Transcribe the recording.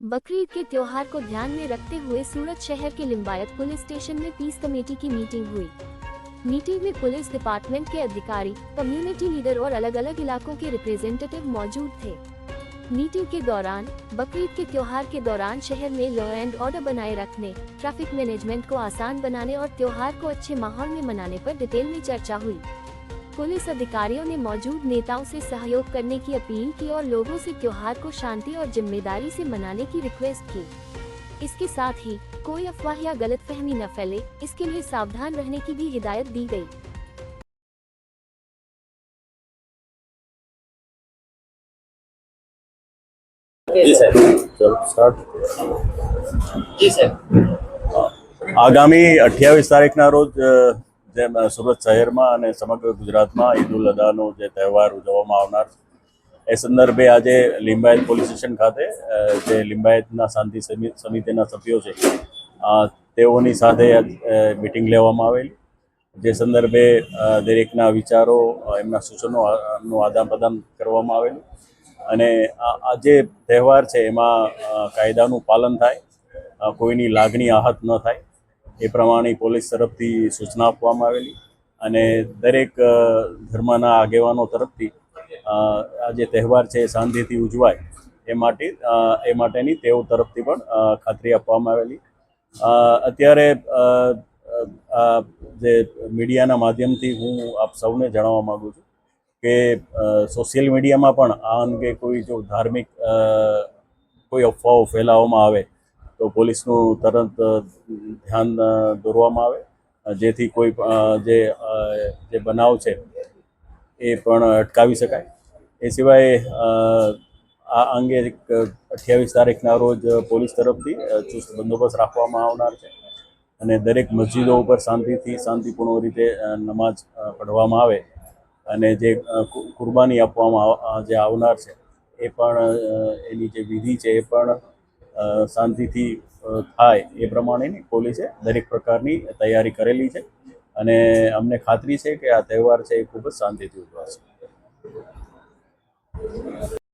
बकरीद के त्योहार को ध्यान में रखते हुए सूरत शहर के लिंबायत पुलिस स्टेशन में पीस कमेटी की मीटिंग हुई। मीटिंग में पुलिस डिपार्टमेंट के अधिकारी, कम्युनिटी लीडर और अलग अलग इलाकों के रिप्रेजेंटेटिव मौजूद थे। मीटिंग के दौरान बकरीद के त्योहार के दौरान शहर में लॉ एंड ऑर्डर बनाए रखने, ट्रैफिक मैनेजमेंट को आसान बनाने और त्योहार को अच्छे माहौल में मनाने पर डिटेल में चर्चा हुई। पुलिस अधिकारियों ने मौजूद नेताओं से सहयोग करने की अपील की और लोगों से त्योहार को शांति और जिम्मेदारी से मनाने की रिक्वेस्ट की। इसके साथ ही कोई अफवाह या गलतफहमी न फैले, इसके लिए सावधान रहने की भी हिदायत दी गई। जी सर। चलो स्टार्ट। जी सर। આગામી 28 તારીખના રોજ જેમ સુરત શહેરમાં અને સમગ્ર ગુજરાતમાં ઈદ ઉલ અદાનો જે તહેવાર ઉજવવામાં આવનાર છે એ સંદર્ભે આજે લિંબાયત પોલીસ સ્ટેશન ખાતે જે લિંબાયતના શાંતિ સમિતિના સભ્યો છે તેઓની સાથે મિટિંગ લેવામાં આવેલી, જે સંદર્ભે દરેકના વિચારો, એમના સૂચનોનું આદાન પ્રદાન કરવામાં આવેલું અને આ જે તહેવાર છે એમાં કાયદાનું પાલન થાય, કોઈની લાગણી આહત ન થાય એ પ્રમાણે પોલીસ તરફથી સૂચના આપવામાં આવેલી અને દરેક ધર્મના આગેવાનો તરફથી આ જે તહેવાર છે શાંતિથી ઉજવાય એ માટેની તેઓ તરફથી પણ ખાતરી આપવામાં આવેલી। અત્યારે જે મીડિયાના માધ્યમથી હું આપ સૌને જણાવવા માગું છું કે સોશિયલ મીડિયામાં પણ આ અંગે કોઈ જો ધાર્મિક કોઈ અફવાઓ ફેલાવવામાં આવે તો પોલીસનું તરત ધ્યાન દોરવામાં આવે, જેથી કોઈ જે બનાવ છે એ પણ અટકાવી શકાય। એ સિવાય આ અંગે 28 તારીખના રોજ પોલીસ તરફથી ચુસ્ત બંદોબસ્ત રાખવામાં આવનાર છે અને દરેક મસ્જિદો ઉપર શાંતિપૂર્ણ રીતે નમાઝ પઢવામાં આવે અને જે કુરબાની આપવામાં જે આવનાર છે એ પણ એની જે વિધિ છે એ પણ શાંતિથી થાય એ પ્રમાણેની પોલીસે દરેક પ્રકારની તૈયારી કરેલી છે અને અમને ખાતરી છે કે આ તહેવાર છે એ ખૂબ જ શાંતિથી ઉજવાશે।